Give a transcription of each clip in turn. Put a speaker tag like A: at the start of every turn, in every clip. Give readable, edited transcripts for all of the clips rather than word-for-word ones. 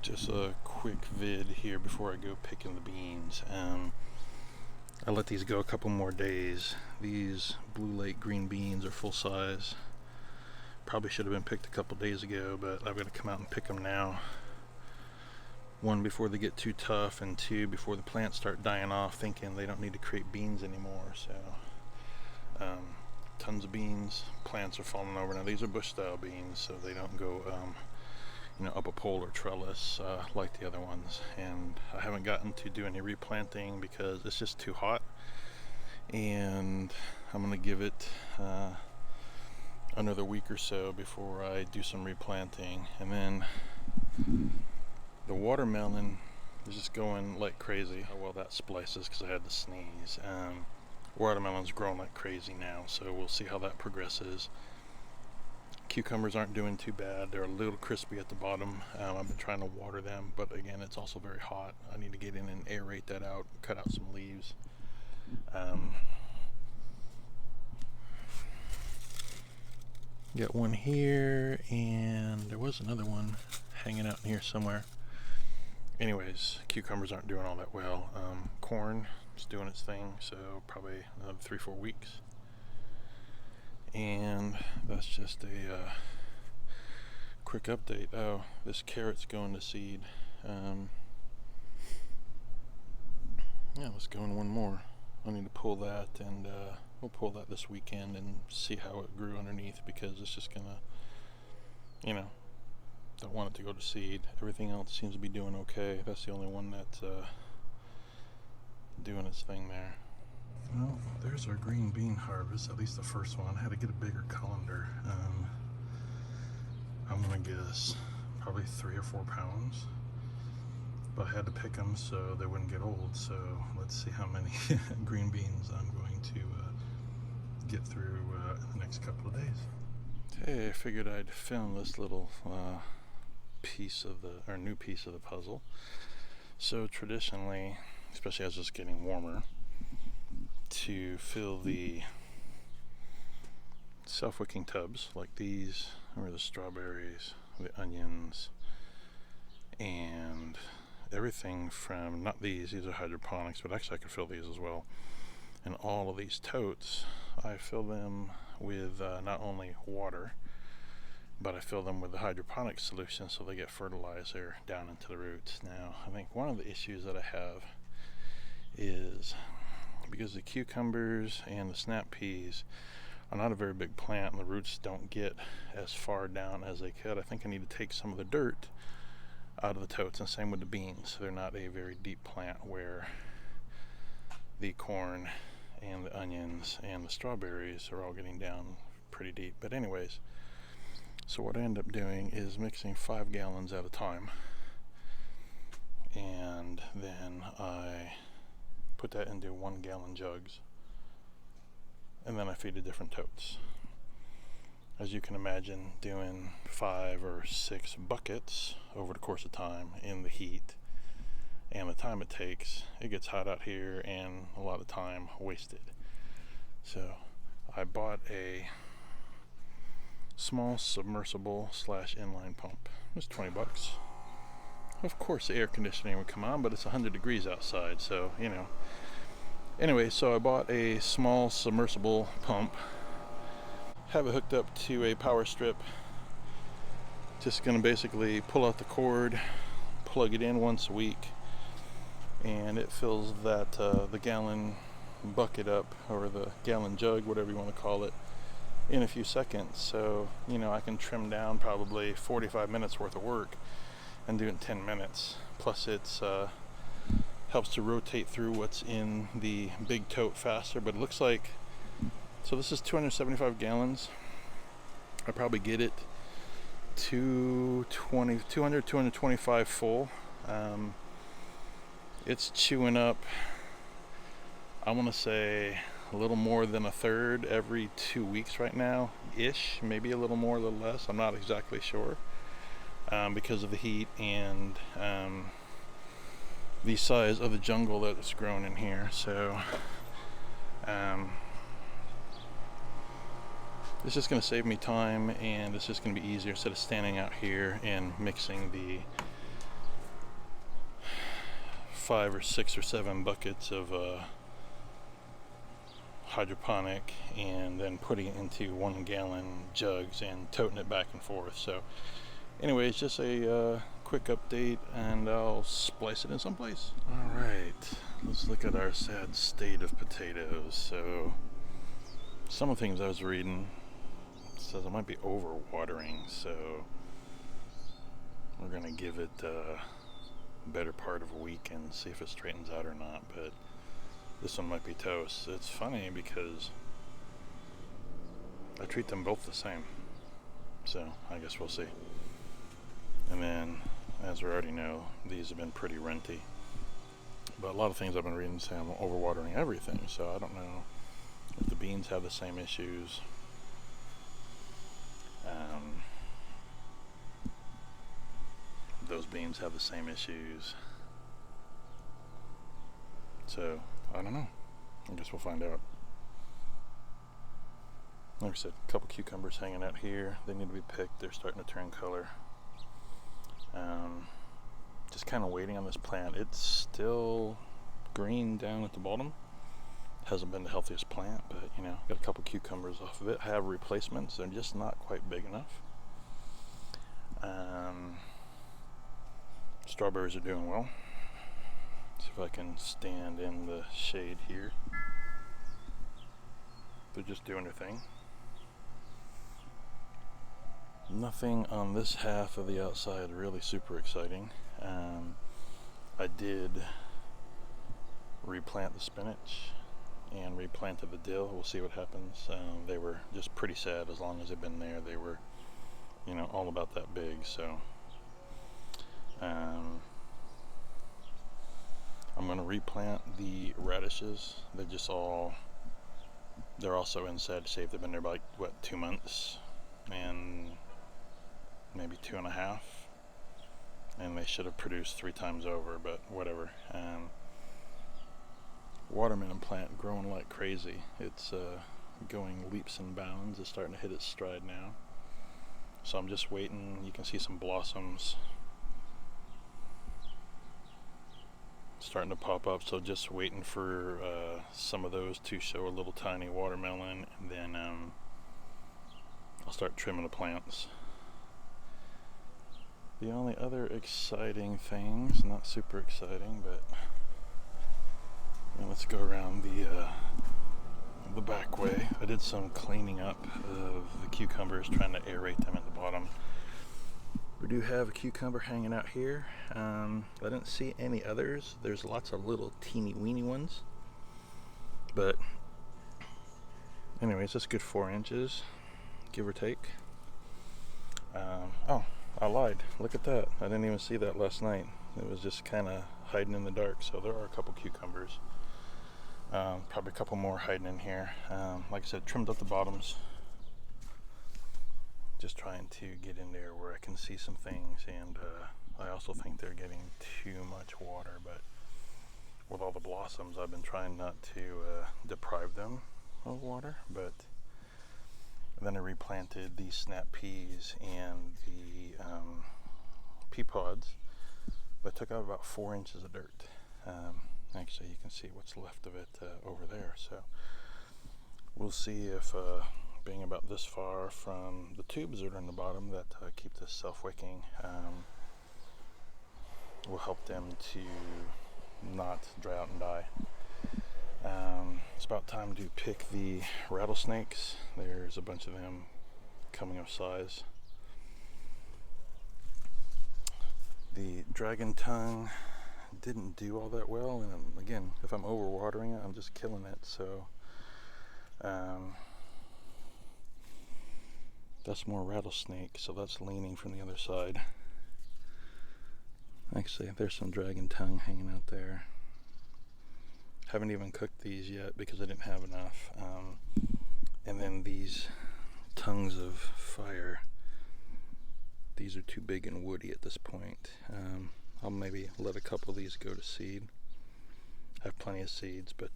A: Just a quick vid here before I go picking the beans. I let these go a couple more days. These Blue Lake green beans are full size. Probably should have been picked a couple days ago, but I've got to come out and pick them now. One, before they get too tough, and two, before the plants start dying off, thinking they don't need to create beans anymore. So tons of beans. Plants are falling over. Now these are bush style beans, so they don't go up a pole or trellis like the other ones. And I haven't gotten to do any replanting because it's just too hot, and I'm gonna give it another week or so before I do some replanting. And then the watermelon is just going like crazy. Oh, well, that splices because I had to sneeze. Watermelon's growing like crazy now, so we'll see how that progresses. Cucumbers aren't doing too bad. They're a little crispy at the bottom. I've been trying to water them, but again, it's also very hot. I need to get in and aerate that out, cut out some leaves. Got one here, and there was another one hanging out in here somewhere. Anyways, cucumbers aren't doing all that well. Corn is doing its thing, so probably another 3-4 weeks. And that's just a quick update. Oh, this carrot's going to seed. Yeah, let's go in one more. I need to pull that, and we'll pull that this weekend and see how it grew underneath, because it's just gonna, don't want it to go to seed. Everything else seems to be doing okay. That's the only one that's doing its thing there. Well, there's our green bean harvest, at least the first one. I had to get a bigger colander. I'm gonna guess probably 3 or 4 pounds, but I had to pick them so they wouldn't get old. So let's see how many green beans I'm going to get through in the next couple of days. Hey, I figured I'd film this little new piece of the puzzle. So traditionally, especially as it's getting warmer, to fill the self-wicking tubs like these, or the strawberries, the onions, and everything from, not these are hydroponics, but actually I could fill these as well. And all of these totes, I fill them with not only water, but I fill them with the hydroponic solution so they get fertilizer down into the roots. Now, I think one of the issues that I have is because the cucumbers and the snap peas are not a very big plant and the roots don't get as far down as they could, I think I need to take some of the dirt out of the totes, and same with the beans. They're not a very deep plant where the corn and the onions and the strawberries are all getting down pretty deep. But anyways, so what I end up doing is mixing 5 gallons at a time, and then I put that into 1-gallon jugs, and then I feed the different totes. As you can imagine, doing 5 or 6 buckets over the course of time in the heat and the time it takes, it gets hot out here and a lot of time wasted. So I bought a small submersible / inline pump. It was 20 bucks. Of course the air conditioning would come on, but it's 100 degrees outside, so Anyway, so I bought a small submersible pump, have it hooked up to a power strip. Just gonna basically pull out the cord, plug it in once a week, and it fills that the gallon bucket up, or the gallon jug, whatever you want to call it, in a few seconds. So I can trim down probably 45 minutes worth of work and do it in 10 minutes. Plus it's helps to rotate through what's in the big tote faster. But it looks like, so this is 275 gallons. I probably get it 225 full. It's chewing up, I want to say, a little more than a third every 2 weeks right now ish, maybe a little more, a little less, I'm not exactly sure, because of the heat and the size of the jungle that's grown in here. So it's just going to save me time, and it's just going to be easier instead of standing out here and mixing the 5 or 6 or 7 buckets of hydroponic, and then putting it into 1-gallon jugs and toting it back and forth. So anyways, just a quick update, and I'll splice it in someplace. Alright, let's look at our sad state of potatoes. So some of the things I was reading says I might be overwatering, so we're gonna give it a better part of a week and see if it straightens out or not. But this one might be toast. It's funny because I treat them both the same, so I guess we'll see. And then, as we already know, these have been pretty renty, but a lot of things I've been reading say I'm overwatering everything, so I don't know if the beans have the same issues. Those beans have the same issues, so I don't know. I guess we'll find out. Like I said, a couple cucumbers hanging out here. They need to be picked. They're starting to turn color. Just kind of waiting on this plant. It's still green down at the bottom. Hasn't been the healthiest plant, but you know, got a couple cucumbers off of it. I have replacements. They're just not quite big enough. Strawberries are doing well. See if I can stand in the shade here. They're just doing their thing. Nothing on this half of the outside really super exciting. I did replant the spinach and replanted the dill. We'll see what happens. They were just pretty sad. As long as they've been there, they were, you know, all about that big. So I'm going to replant the radishes. They're also in sad shape. They've been there about, 2 months and maybe 2.5, and they should have produced 3 times over, but whatever. Watermelon plant growing like crazy. It's going leaps and bounds. It's starting to hit its stride now, so I'm just waiting. You can see some blossoms starting to pop up, so just waiting for some of those to show a little tiny watermelon, and then I'll start trimming the plants. The only other exciting things, not super exciting, but let's go around the back way. I did some cleaning up of the cucumbers, trying to aerate them at the bottom. We do have a cucumber hanging out here. I didn't see any others. There's lots of little teeny weeny ones, but anyways, that's a good 4 inches, give or take. Oh, I lied. Look at that. I didn't even see that last night. It was just kind of hiding in the dark. So there are a couple cucumbers. Probably a couple more hiding in here. Like I said, trimmed up the bottoms. Just trying to get in there where I can see some things, and I also think they're getting too much water, but with all the blossoms I've been trying not to deprive them of water. But then I replanted the snap peas and the pea pods, but I took out about 4 inches of dirt. Actually, you can see what's left of it over there, so we'll see if being about this far from the tubes that are in the bottom that keep this self-wicking will help them to not dry out and die. It's about time to pick the rattlesnakes. There's a bunch of them coming of size. The dragon tongue didn't do all that well, and again, if I'm overwatering it, I'm just killing it. So that's more rattlesnake, so that's leaning from the other side. Actually, there's some dragon tongue hanging out there. Haven't even cooked these yet because I didn't have enough. And then these tongues of fire, these are too big and woody at this point. I'll maybe let a couple of these go to seed. I have plenty of seeds, but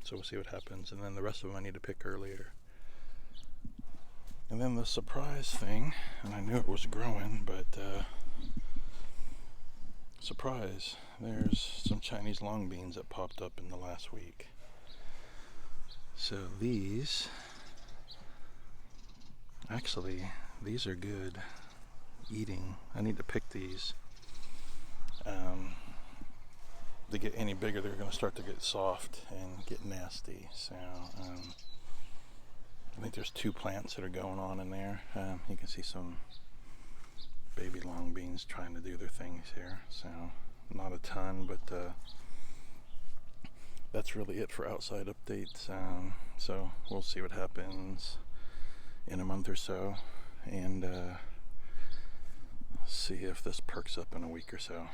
A: so we'll see what happens. And then the rest of them I need to pick earlier. And then the surprise thing, and I knew it was growing, but surprise, there's some Chinese long beans that popped up in the last week. So these are good eating. I need to pick these. They get any bigger, they're going to start to get soft and get nasty. So I think there's 2 plants that are going on in there. You can see some baby long beans trying to do their things here. So not a ton, but that's really it for outside updates. So we'll see what happens in a month or so, and see if this perks up in a week or so.